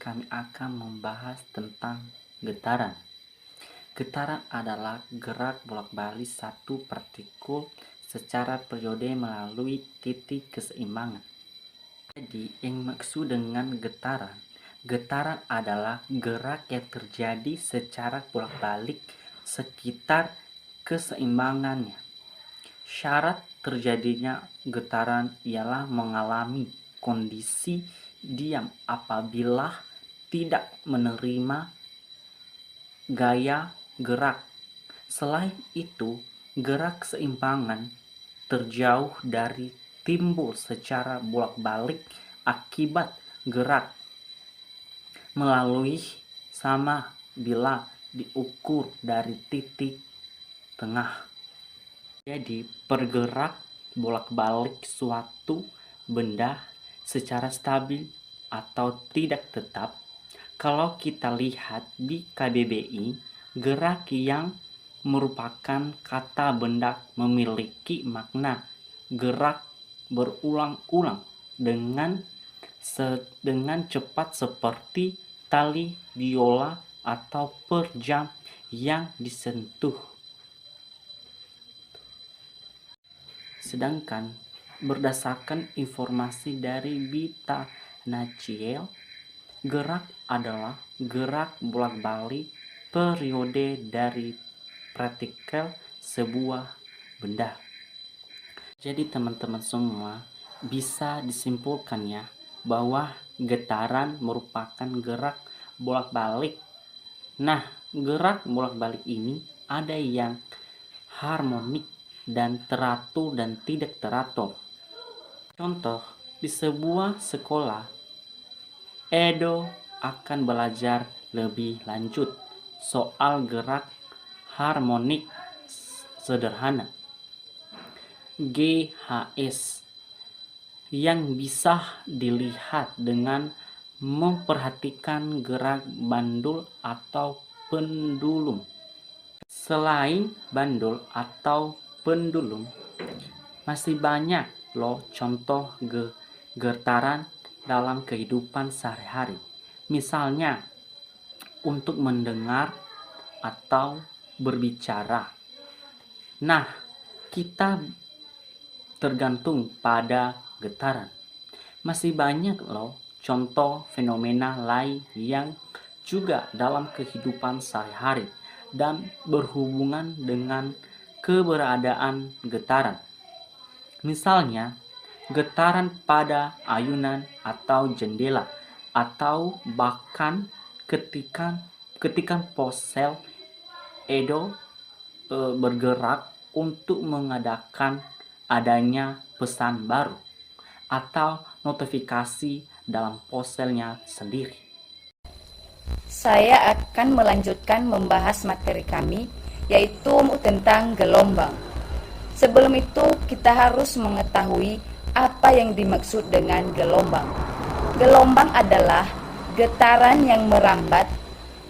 kami akan membahas tentang getaran. Getaran adalah gerak bolak-balik satu partikel secara periode melalui titik keseimbangan. Jadi, yang maksud dengan getaran adalah gerak yang terjadi secara bolak-balik sekitar keseimbangannya. Syarat terjadinya getaran ialah mengalami kondisi diam apabila tidak menerima gaya gerak. Selain itu, gerak keseimbangan terjauh dari timbul secara bolak-balik akibat gerak melalui sama bila diukur dari titik tengah. Jadi, pergerak bolak-balik suatu benda secara stabil atau tidak tetap. Kalau kita lihat di KBBI, gerak yang merupakan kata benda memiliki makna gerak berulang-ulang dengan cepat seperti tali biola atau per jam yang disentuh. Sedangkan berdasarkan informasi dari Bita Nachiel, gerak adalah gerak bolak-balik periode dari partikel sebuah benda. Jadi teman-teman semua, bisa disimpulkan ya bahwa getaran merupakan gerak bolak-balik. Nah, gerak bolak-balik ini ada yang harmonik dan teratur dan tidak teratur. Contoh, di sebuah sekolah, Edo akan belajar lebih lanjut soal gerak harmonik sederhana GHS yang bisa dilihat dengan memperhatikan gerak bandul atau pendulum. Selain bandul atau pendulum, masih banyak loh contoh getaran dalam kehidupan sehari-hari. Misalnya untuk mendengar atau berbicara. Nah, kita tergantung pada getaran. Masih banyak loh contoh fenomena lain yang juga dalam kehidupan sehari-hari dan berhubungan dengan keberadaan getaran. Misalnya, getaran pada ayunan atau jendela, atau bahkan ketika ponsel Edo bergerak untuk mengadakan adanya pesan baru atau notifikasi dalam ponselnya sendiri. Saya akan melanjutkan membahas materi kami, yaitu tentang gelombang. Sebelum itu, kita harus mengetahui apa yang dimaksud dengan gelombang. Gelombang adalah getaran yang merambat.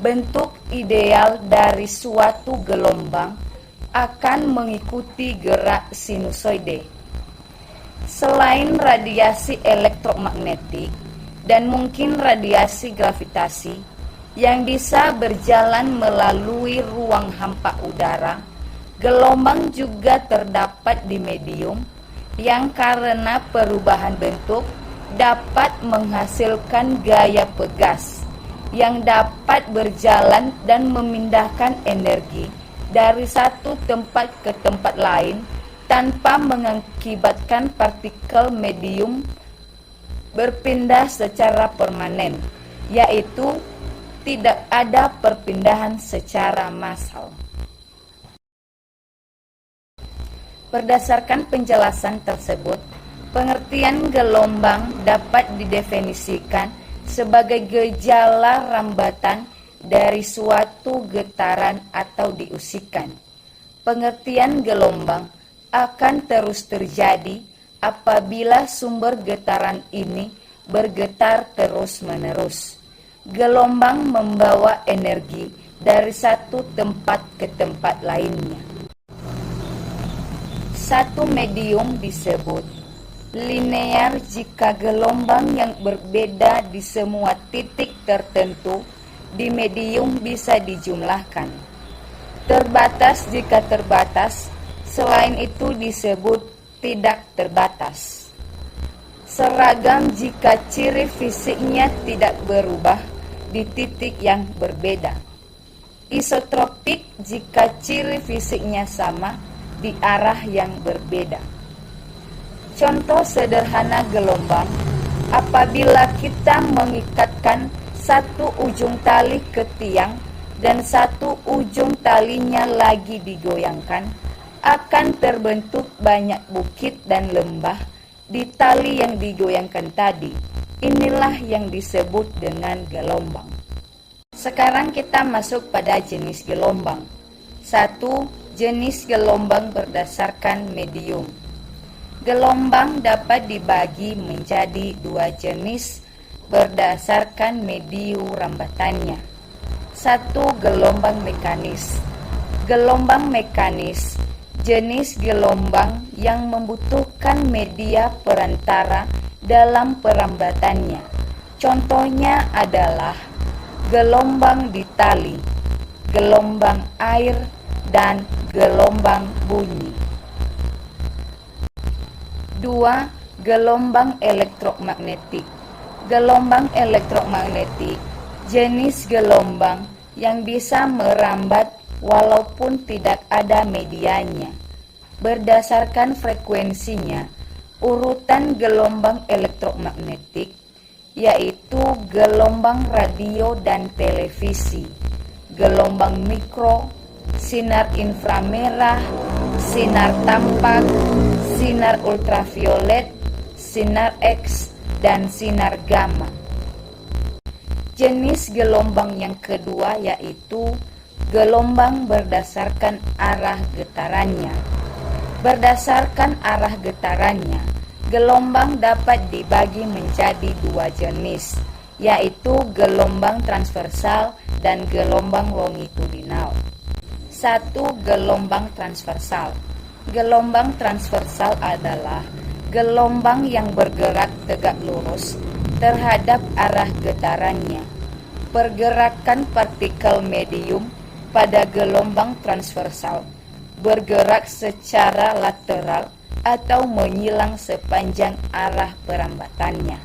Bentuk ideal dari suatu gelombang akan mengikuti gerak sinusoide. Selain radiasi elektromagnetik dan mungkin radiasi gravitasi yang bisa berjalan melalui ruang hampa udara, gelombang juga terdapat di medium yang karena perubahan bentuk dapat menghasilkan gaya pegas yang dapat berjalan dan memindahkan energi dari satu tempat ke tempat lain tanpa mengakibatkan partikel medium berpindah secara permanen, yaitu tidak ada perpindahan secara massal. Berdasarkan penjelasan tersebut, pengertian gelombang dapat didefinisikan sebagai gejala rambatan dari suatu getaran atau diusikan. Pengertian gelombang akan terus terjadi apabila sumber getaran ini bergetar terus-menerus. Gelombang membawa energi dari satu tempat ke tempat lainnya. Satu medium disebut Linear jika gelombang yang berbeda di semua titik tertentu di medium bisa dijumlahkan. Terbatas jika terbatas, selain itu disebut tidak terbatas. Seragam jika ciri fisiknya tidak berubah di titik yang berbeda. Isotropik jika ciri fisiknya sama di arah yang berbeda. Contoh sederhana gelombang, apabila kita mengikatkan satu ujung tali ke tiang dan satu ujung talinya lagi digoyangkan, akan terbentuk banyak bukit dan lembah di tali yang digoyangkan tadi. Inilah yang disebut dengan gelombang. Sekarang kita masuk pada jenis gelombang. 1. Jenis gelombang berdasarkan medium. Gelombang dapat dibagi menjadi 2 jenis berdasarkan medium rambatannya. 1. Gelombang mekanis. Gelombang mekanis jenis gelombang yang membutuhkan media perantara dalam perambatannya. Contohnya adalah gelombang di tali, gelombang air, dan gelombang bunyi. 2. Gelombang elektromagnetik. Gelombang elektromagnetik jenis gelombang yang bisa merambat walaupun tidak ada medianya. Berdasarkan frekuensinya, urutan gelombang elektromagnetik yaitu gelombang radio dan televisi, gelombang mikro, sinar inframerah, sinar tampak, sinar ultraviolet, sinar X, dan sinar gamma. Jenis gelombang yang kedua yaitu gelombang berdasarkan arah getarannya. Berdasarkan arah getarannya, gelombang dapat dibagi menjadi 2 jenis, yaitu gelombang transversal dan gelombang longitudinal. 1. Gelombang transversal. Gelombang transversal adalah gelombang yang bergerak tegak lurus terhadap arah getarannya. Pergerakan partikel medium pada gelombang transversal bergerak secara lateral atau menyilang sepanjang arah perambatannya.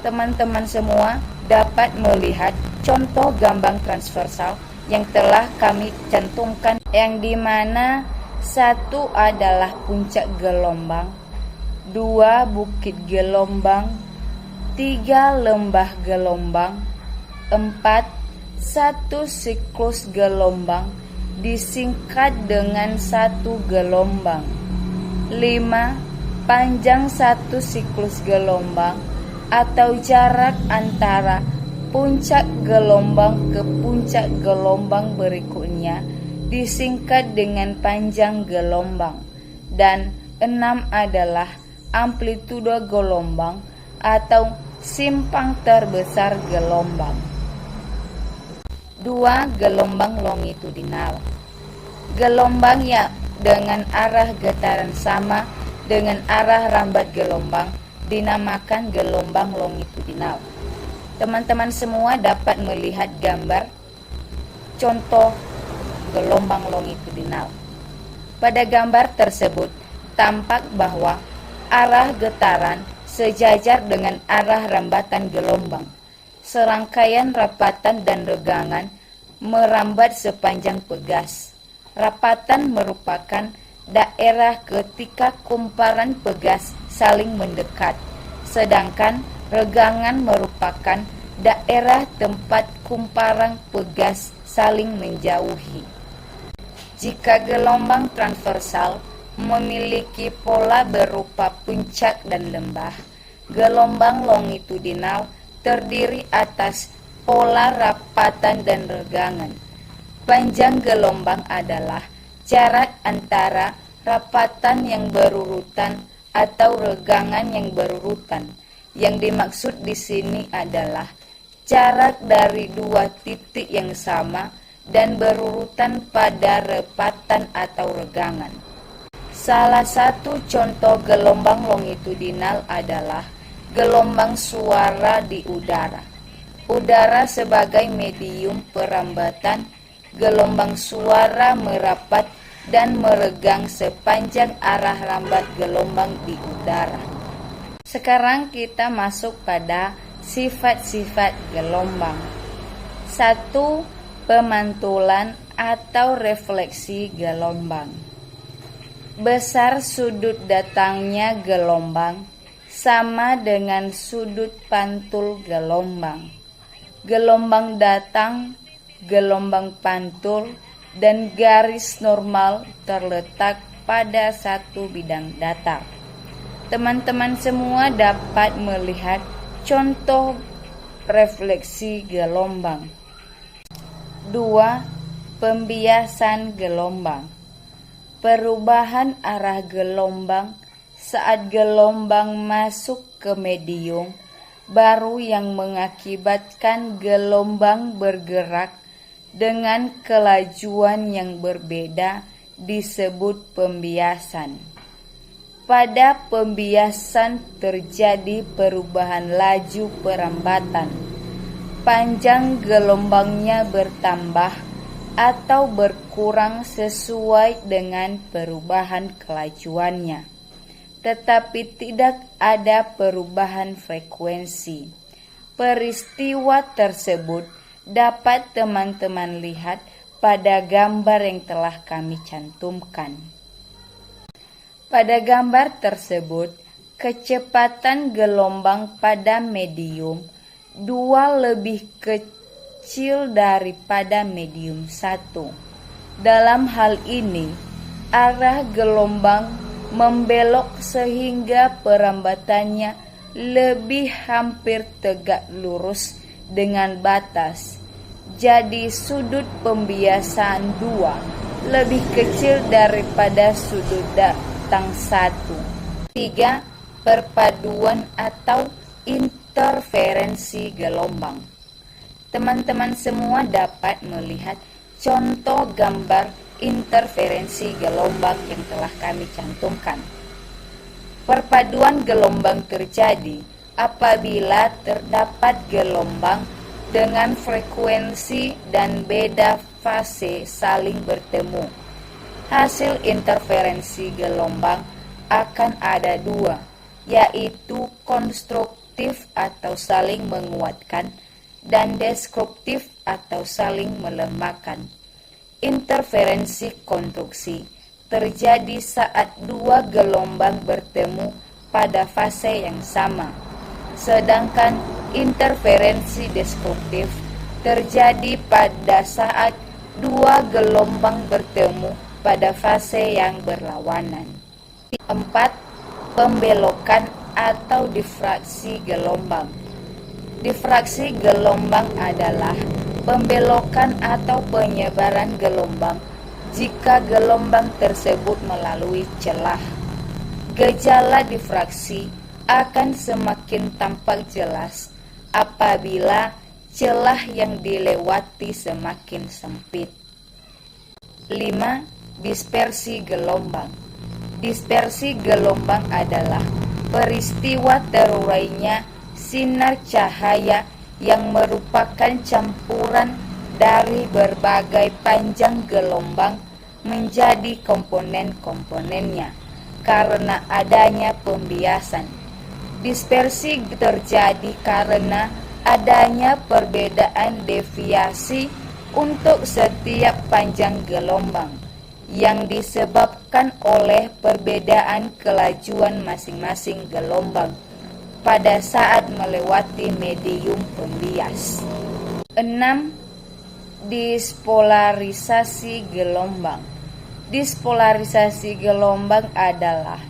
Teman-teman semua dapat melihat contoh gambar transversal yang telah kami cantumkan, yang dimana 1 adalah puncak gelombang, 2 bukit gelombang, 3 lembah gelombang, 4 1 siklus gelombang disingkat dengan 1 gelombang, 5 panjang 1 siklus gelombang atau jarak antara puncak gelombang ke puncak gelombang berikutnya disingkat dengan panjang gelombang, dan 6 adalah amplitudo gelombang atau simpang terbesar gelombang. 2. Gelombang longitudinal. Gelombang yang dengan arah getaran sama dengan arah rambat gelombang dinamakan gelombang longitudinal. Teman-teman semua dapat melihat gambar contoh gelombang longitudinal. Pada gambar tersebut tampak bahwa arah getaran sejajar dengan arah rambatan gelombang. Serangkaian rapatan dan regangan merambat sepanjang pegas. Rapatan merupakan daerah ketika kumparan pegas saling mendekat, sedangkan regangan merupakan daerah tempat kumparan pegas saling menjauhi. Jika gelombang transversal memiliki pola berupa puncak dan lembah, gelombang longitudinal terdiri atas pola rapatan dan regangan. Panjang gelombang adalah jarak antara rapatan yang berurutan atau regangan yang berurutan. Yang dimaksud di sini adalah jarak dari 2 titik yang sama dan berurutan pada rapatan atau regangan. Salah satu contoh gelombang longitudinal adalah gelombang suara di udara. Udara sebagai medium perambatan, gelombang suara merapat dan meregang sepanjang arah rambat gelombang di udara. Sekarang kita masuk pada sifat-sifat gelombang. 1. Pemantulan atau refleksi gelombang. Besar sudut datangnya gelombang sama dengan sudut pantul gelombang. Gelombang datang, gelombang pantul, dan garis normal terletak pada satu bidang datar. Teman-teman semua dapat melihat contoh refleksi gelombang. 2. Pembiasan gelombang. Perubahan arah gelombang saat gelombang masuk ke medium baru yang mengakibatkan gelombang bergerak dengan kelajuan yang berbeda disebut pembiasan. Pada pembiasan terjadi perubahan laju perambatan. Panjang gelombangnya bertambah atau berkurang sesuai dengan perubahan kelajuannya, tetapi tidak ada perubahan frekuensi. Peristiwa tersebut dapat teman-teman lihat pada gambar yang telah kami cantumkan. Pada gambar tersebut, kecepatan gelombang pada medium 2 lebih kecil daripada medium 1. Dalam hal ini, arah gelombang membelok sehingga perambatannya lebih hampir tegak lurus dengan batas. Jadi sudut pembiasaan 2 lebih kecil daripada sudut datang 1. 3. Perpaduan atau interferensi gelombang. Teman-teman semua dapat melihat contoh gambar interferensi gelombang yang telah kami cantumkan. Perpaduan gelombang terjadi apabila terdapat gelombang dengan frekuensi dan beda fase saling bertemu. Hasil interferensi gelombang akan ada 2, yaitu konstruktif atau saling menguatkan dan destruktif atau saling melemahkan. Interferensi konstruksi terjadi saat 2 gelombang bertemu pada fase yang sama, sedangkan interferensi destruktif terjadi pada saat 2 gelombang bertemu pada fase yang berlawanan. 4. Pembelokan atau difraksi gelombang. Difraksi gelombang adalah pembelokan atau penyebaran gelombang jika gelombang tersebut melalui celah. Gejala difraksi akan semakin tampak jelas apabila celah yang dilewati semakin sempit. 5. Dispersi gelombang. Dispersi gelombang adalah peristiwa terurainya sinar cahaya yang merupakan campuran dari berbagai panjang gelombang menjadi komponen-komponennya karena adanya pembiasan. Dispersi terjadi karena adanya perbedaan deviasi untuk setiap panjang gelombang yang disebabkan oleh perbedaan kelajuan masing-masing gelombang pada saat melewati medium pembias. 6. Dispolarisasi gelombang. Dispolarisasi gelombang adalah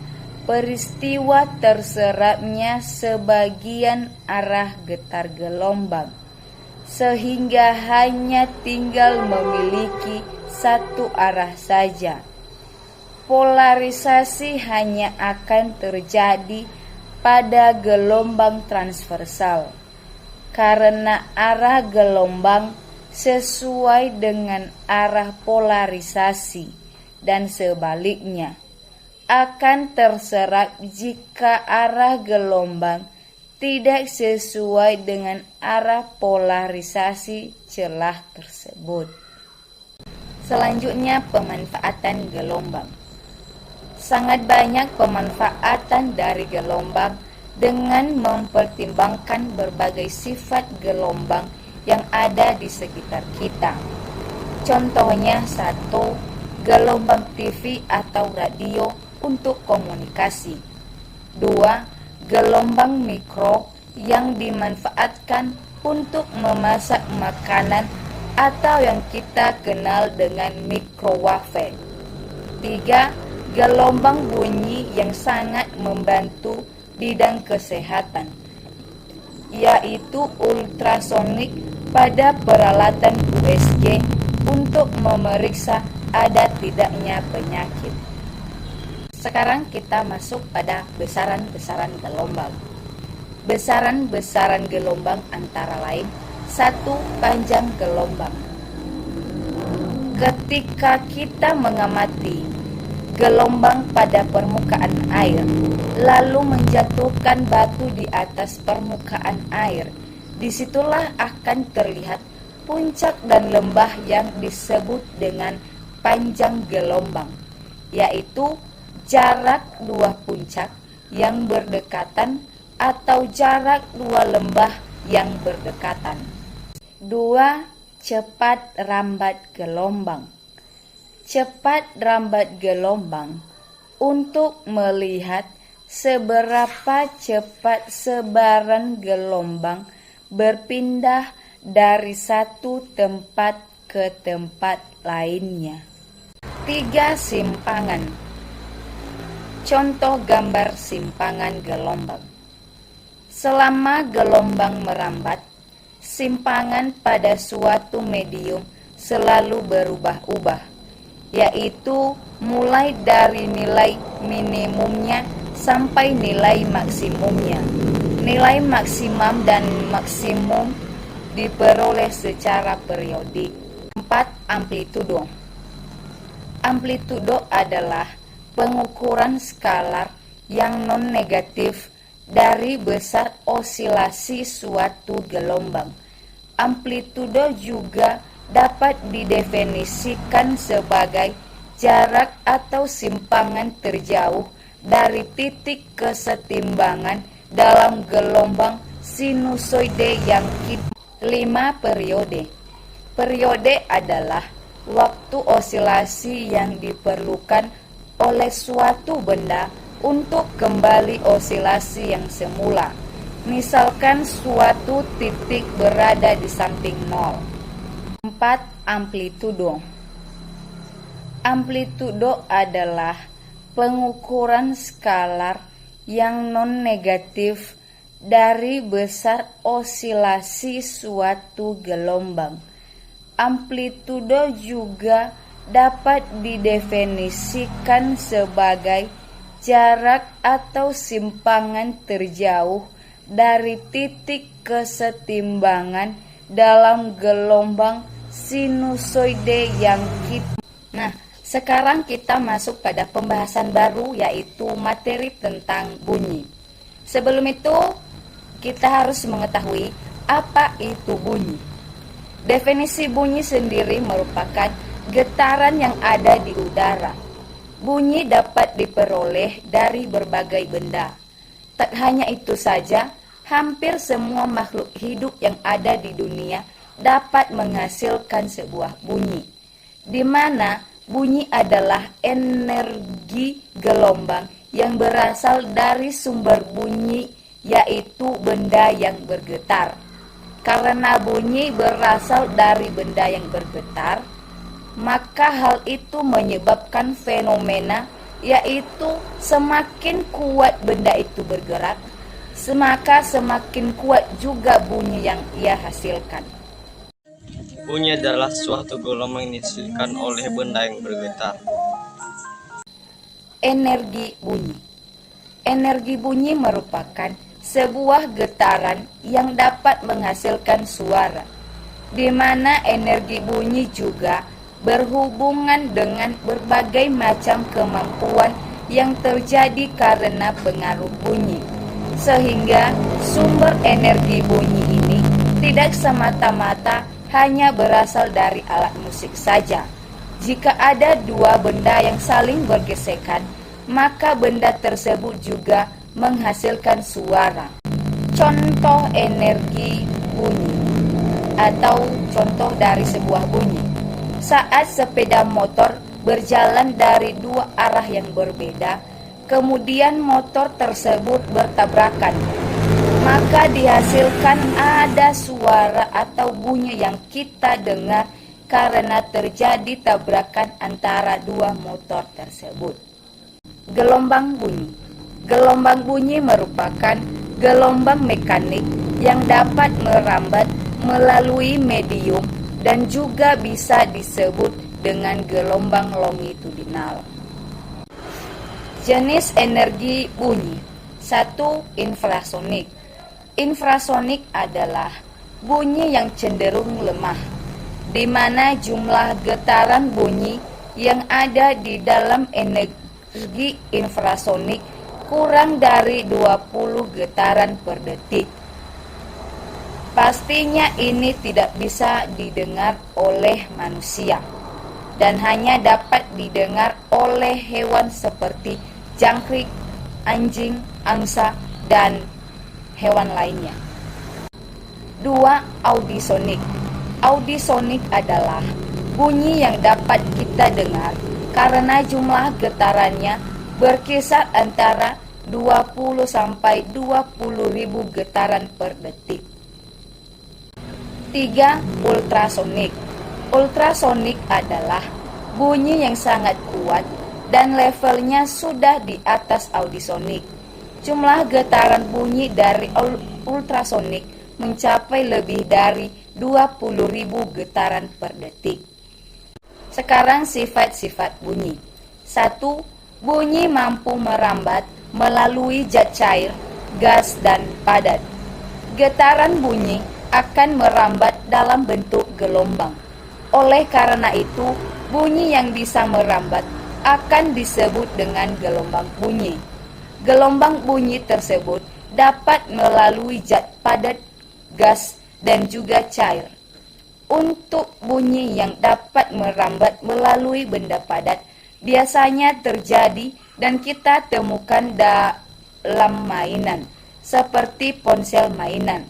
peristiwa terserapnya sebagian arah getar gelombang, sehingga hanya tinggal memiliki satu arah saja. Polarisasi hanya akan terjadi pada gelombang transversal, karena arah gelombang sesuai dengan arah polarisasi dan sebaliknya. akan terserap jika arah gelombang tidak sesuai dengan arah polarisasi celah tersebut. Selanjutnya, pemanfaatan gelombang. Sangat banyak pemanfaatan dari gelombang dengan mempertimbangkan berbagai sifat gelombang yang ada di sekitar kita. Contohnya, 1. Gelombang TV atau radio untuk komunikasi. 2. Gelombang mikro yang dimanfaatkan untuk memasak makanan atau yang kita kenal dengan microwave. 3. Gelombang bunyi yang sangat membantu bidang kesehatan, yaitu ultrasonik pada peralatan USG untuk memeriksa ada tidaknya penyakit. Sekarang kita masuk pada besaran-besaran gelombang. Besaran-besaran gelombang antara lain: 1. Panjang gelombang. Ketika kita mengamati gelombang pada permukaan air, lalu menjatuhkan batu di atas permukaan air, disitulah akan terlihat puncak dan lembah yang disebut dengan panjang gelombang, yaitu jarak dua puncak yang berdekatan atau jarak dua lembah yang berdekatan. 2. Cepat rambat gelombang. Cepat rambat gelombang untuk melihat seberapa cepat sebaran gelombang berpindah dari satu tempat ke tempat lainnya. 3. Simpangan. Contoh gambar simpangan gelombang. Selama gelombang merambat, simpangan pada suatu medium selalu berubah-ubah, yaitu mulai dari nilai minimumnya sampai nilai maksimumnya. Nilai maksimum dan maksimum diperoleh secara periodik. 4. Amplitudo. Amplitudo adalah pengukuran skalar yang non-negatif dari besar osilasi suatu gelombang. Amplitudo juga dapat didefinisikan sebagai jarak atau simpangan terjauh dari titik kesetimbangan dalam gelombang sinusoide yang kita. 5. Periode. Periode adalah waktu osilasi yang diperlukan oleh suatu benda untuk kembali osilasi yang semula. Misalkan suatu titik berada di samping nol. 4. Amplitudo. Amplitudo adalah pengukuran skalar yang non-negatif dari besar osilasi suatu gelombang. Amplitudo juga dapat didefinisikan sebagai jarak atau simpangan terjauh dari titik kesetimbangan dalam gelombang sinusoide yang kita. Nah, sekarang kita masuk pada pembahasan baru, yaitu materi tentang bunyi. Sebelum itu, kita harus mengetahui apa itu bunyi. Definisi bunyi sendiri merupakan getaran yang ada di udara. Bunyi dapat diperoleh dari berbagai benda. Tak hanya itu saja, hampir semua makhluk hidup yang ada di dunia dapat menghasilkan sebuah bunyi, di mana bunyi adalah energi gelombang yang berasal dari sumber bunyi, yaitu benda yang bergetar. Karena bunyi berasal dari benda yang bergetar, maka hal itu menyebabkan fenomena, yaitu semakin kuat benda itu bergerak, maka semakin kuat juga bunyi yang ia hasilkan. Bunyi adalah suatu gelombang yang dihasilkan oleh benda yang bergetar. Energi bunyi. Energi bunyi merupakan sebuah getaran yang dapat menghasilkan suara, di mana energi bunyi juga berhubungan dengan berbagai macam kemampuan yang terjadi karena pengaruh bunyi. Sehingga sumber energi bunyi ini tidak semata-mata hanya berasal dari alat musik saja. Jika ada dua benda yang saling bergesekan, maka benda tersebut juga menghasilkan suara. Contoh energi bunyi atau contoh dari sebuah bunyi. Saat sepeda motor berjalan dari dua arah yang berbeda, kemudian motor tersebut bertabrakan, maka dihasilkan ada suara atau bunyi yang kita dengar karena terjadi tabrakan antara dua motor tersebut. Gelombang bunyi. Gelombang bunyi merupakan gelombang mekanik yang dapat merambat melalui medium dan juga bisa disebut dengan gelombang longitudinal. Jenis energi bunyi. 1. Infrasonik. Infrasonik adalah bunyi yang cenderung lemah, di mana jumlah getaran bunyi yang ada di dalam energi infrasonik kurang dari 20 getaran per detik. Pastinya ini tidak bisa didengar oleh manusia dan hanya dapat didengar oleh hewan seperti jangkrik, anjing, angsa, dan hewan lainnya. 2. Audisonik. Audisonik adalah bunyi yang dapat kita dengar karena jumlah getarannya berkisar antara 20 sampai 20 ribu getaran per detik. 3. Ultrasonik. Ultrasonik adalah bunyi yang sangat kuat dan levelnya sudah di atas audisonik. Jumlah getaran bunyi dari ultrasonik mencapai lebih dari 20.000 getaran per detik. Sekarang sifat-sifat bunyi. 1. Bunyi mampu merambat melalui zat cair, gas, dan padat. Getaran bunyi akan merambat dalam bentuk gelombang. Oleh karena itu, bunyi yang bisa merambat akan disebut dengan gelombang bunyi. Gelombang bunyi tersebut dapat melalui zat padat, gas, dan juga cair. Untuk bunyi yang dapat merambat melalui benda padat, biasanya terjadi dan kita temukan dalam mainan, seperti ponsel mainan.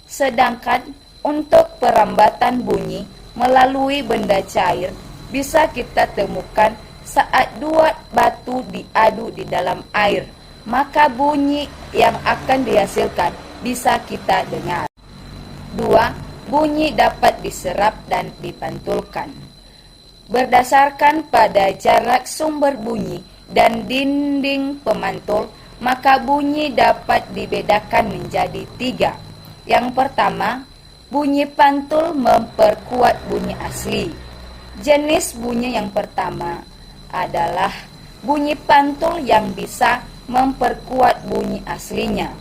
Sedangkan untuk perambatan bunyi melalui benda cair bisa kita temukan saat dua batu diadu di dalam air, maka bunyi yang akan dihasilkan bisa kita dengar. 2. Bunyi dapat diserap dan dipantulkan. Berdasarkan pada jarak sumber bunyi dan dinding pemantul, maka bunyi dapat dibedakan menjadi 3. Yang pertama, bunyi pantul memperkuat bunyi asli. Jenis bunyi yang pertama adalah bunyi pantul yang bisa memperkuat bunyi aslinya.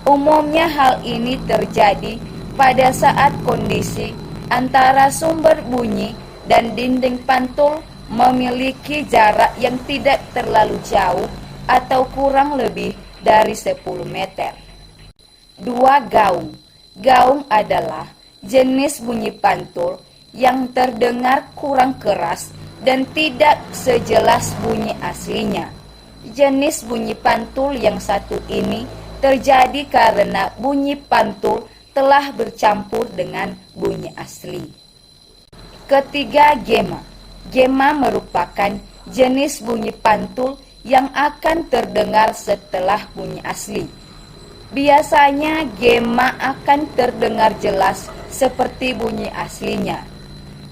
Umumnya hal ini terjadi pada saat kondisi antara sumber bunyi dan dinding pantul memiliki jarak yang tidak terlalu jauh atau kurang lebih dari 10 meter. 2. Gaung. Gaung adalah jenis bunyi pantul yang terdengar kurang keras dan tidak sejelas bunyi aslinya. Jenis bunyi pantul yang satu ini terjadi karena bunyi pantul telah bercampur dengan bunyi asli. Ketiga, gema. Gema merupakan jenis bunyi pantul yang akan terdengar setelah bunyi asli. Biasanya gema akan terdengar jelas seperti bunyi aslinya.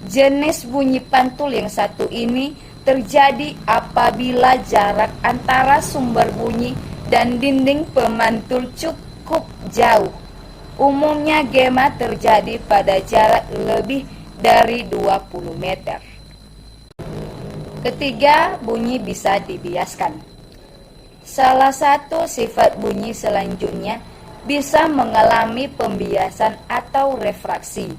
Jenis bunyi pantul yang satu ini terjadi apabila jarak antara sumber bunyi dan dinding pemantul cukup jauh. Umumnya gema terjadi pada jarak lebih dari 20 meter. Ketiga, bunyi bisa dibiaskan. Salah satu sifat bunyi selanjutnya bisa mengalami pembiasan atau refraksi.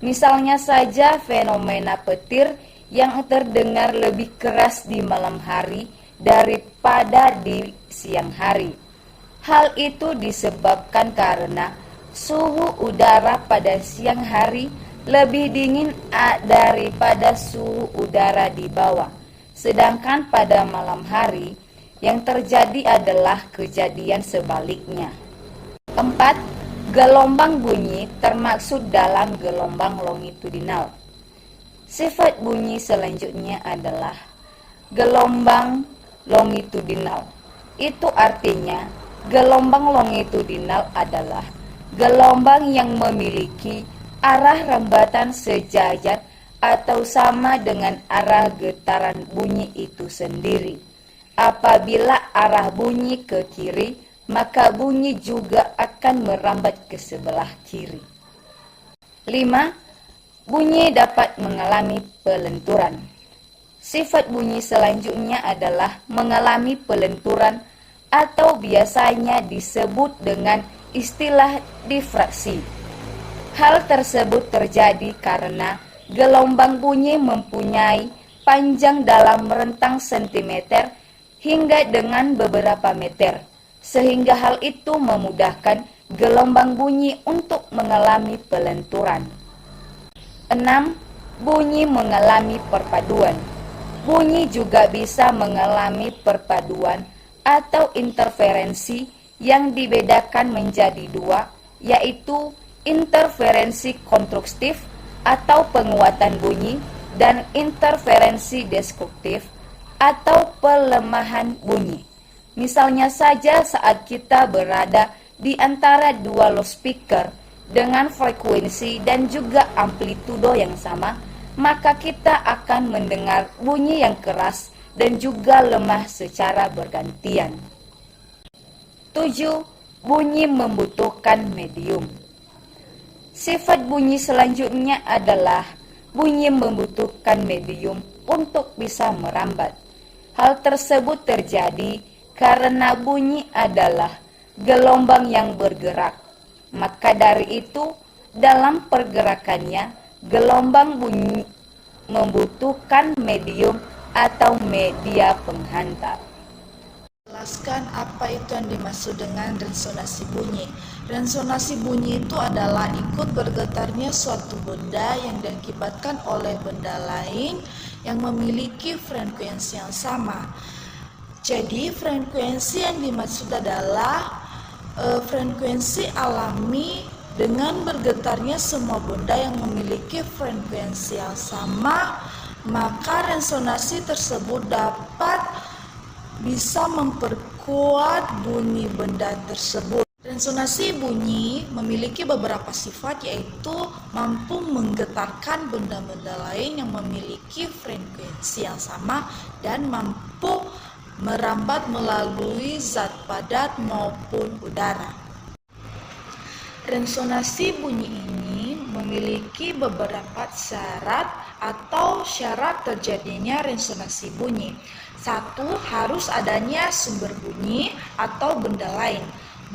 Misalnya saja fenomena petir yang terdengar lebih keras di malam hari daripada di siang hari. Hal itu disebabkan karena suhu udara pada siang hari lebih dingin daripada suhu udara di bawah. Sedangkan pada malam hari yang terjadi adalah kejadian sebaliknya. 4. Gelombang bunyi termaksud dalam gelombang longitudinal. Sifat bunyi selanjutnya adalah gelombang longitudinal. Itu artinya gelombang longitudinal adalah gelombang yang memiliki arah rambatan sejajar atau sama dengan arah getaran bunyi itu sendiri. Apabila arah bunyi ke kiri, maka bunyi juga akan merambat ke sebelah kiri. 5. Bunyi dapat mengalami pelenturan. Sifat bunyi selanjutnya adalah mengalami pelenturan atau biasanya disebut dengan istilah difraksi. Hal tersebut terjadi karena gelombang bunyi mempunyai panjang dalam rentang sentimeter hingga dengan beberapa meter, sehingga hal itu memudahkan gelombang bunyi untuk mengalami pelenturan. 6. Bunyi mengalami perpaduan. Bunyi juga bisa mengalami perpaduan atau interferensi yang dibedakan menjadi dua, yaitu interferensi konstruktif atau penguatan bunyi dan interferensi destruktif atau pelemahan bunyi. Misalnya saja saat kita berada di antara dua loudspeaker dengan frekuensi dan juga amplitudo yang sama, maka kita akan mendengar bunyi yang keras dan juga lemah secara bergantian. 7. Bunyi membutuhkan medium. Sifat bunyi selanjutnya adalah bunyi membutuhkan medium untuk bisa merambat. Hal tersebut terjadi karena bunyi adalah gelombang yang bergerak. Maka dari itu, dalam pergerakannya, gelombang bunyi membutuhkan medium atau media penghantar. Jelaskan apa itu yang dimaksud dengan resonansi bunyi. Resonansi bunyi itu adalah ikut bergetarnya suatu benda yang diakibatkan oleh benda lain yang memiliki frekuensi yang sama. Jadi frekuensi yang dimaksud adalah frekuensi alami dengan bergetarnya semua benda yang memiliki frekuensi yang sama, maka resonansi tersebut dapat bisa memperkuat bunyi benda tersebut. Resonansi bunyi memiliki beberapa sifat, yaitu mampu menggetarkan benda-benda lain yang memiliki frekuensi yang sama dan mampu merambat melalui zat padat maupun udara. Resonansi bunyi ini memiliki beberapa syarat atau syarat terjadinya resonansi bunyi. 1. Harus adanya sumber bunyi atau benda lain.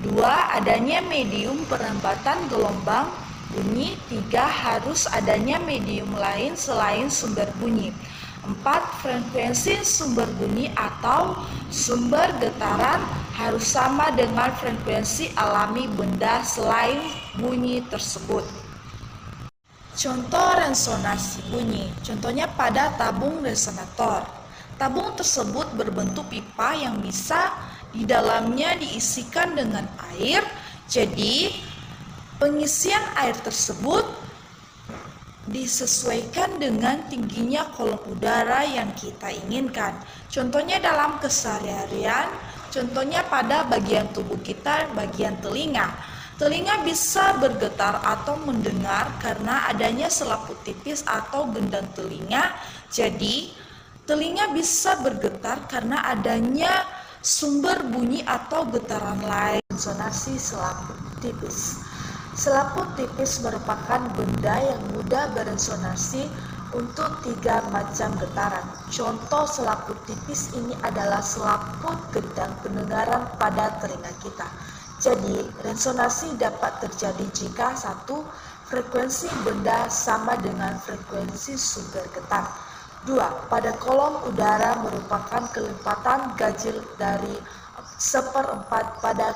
2. Adanya medium perambatan gelombang bunyi. 3. Harus adanya medium lain selain sumber bunyi. 4. Frekuensi sumber bunyi atau sumber getaran harus sama dengan frekuensi alami benda selain bunyi tersebut. Contoh resonansi bunyi. Contohnya pada tabung resonator. Tabung tersebut berbentuk pipa yang bisa di dalamnya diisikan dengan air. Jadi, pengisian air tersebut disesuaikan dengan tingginya kolom udara yang kita inginkan. Contohnya dalam keseharian, contohnya pada bagian tubuh kita, bagian telinga. Telinga bisa bergetar atau mendengar karena adanya selaput tipis atau gendang telinga. Jadi, telinga bisa bergetar karena adanya sumber bunyi atau getaran lain. Resonansi selaput tipis. Selaput tipis merupakan benda yang mudah beresonansi untuk 3 macam getaran. Contoh selaput tipis ini adalah selaput gendang pendengaran pada telinga kita. Jadi, resonansi dapat terjadi jika 1. Frekuensi benda sama dengan frekuensi sumber getar. 2. Pada kolom udara merupakan kelipatan ganjil dari 1/4 pada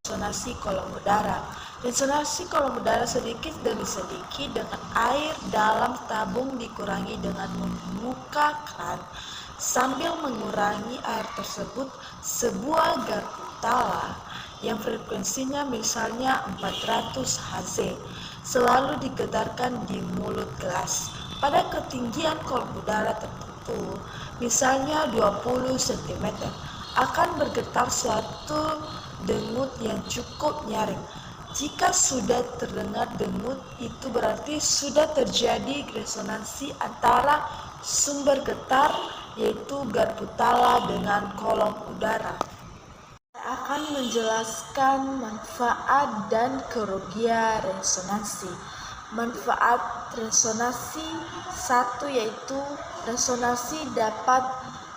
resonansi kolom udara. Resonansi kolom udara sedikit demi sedikit dengan air dalam tabung dikurangi dengan membuka kran. Sambil mengurangi air tersebut, sebuah garpu tala yang frekuensinya misalnya 400 Hz selalu digetarkan di mulut gelas. Pada ketinggian kolom udara tertentu, misalnya 20 cm, akan bergetar suatu dengut yang cukup nyaring. Jika sudah terdengar dengut, itu berarti sudah terjadi resonansi antara sumber getar, yaitu garpu tala, dengan kolom udara. Saya akan menjelaskan manfaat dan kerugian resonansi. Manfaat resonansi 1 yaitu resonansi dapat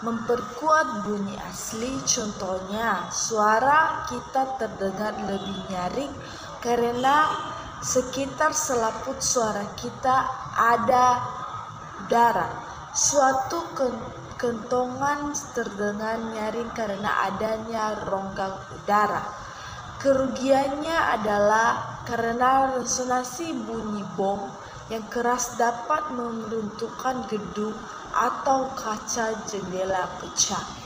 memperkuat bunyi asli. Contohnya, suara kita terdengar lebih nyaring karena sekitar selaput suara kita ada udara. Suatu kentongan terdengar nyaring karena adanya rongga udara. Kerugiannya adalah karena resonansi bunyi bom yang keras dapat meruntuhkan gedung atau kaca jendela pecah.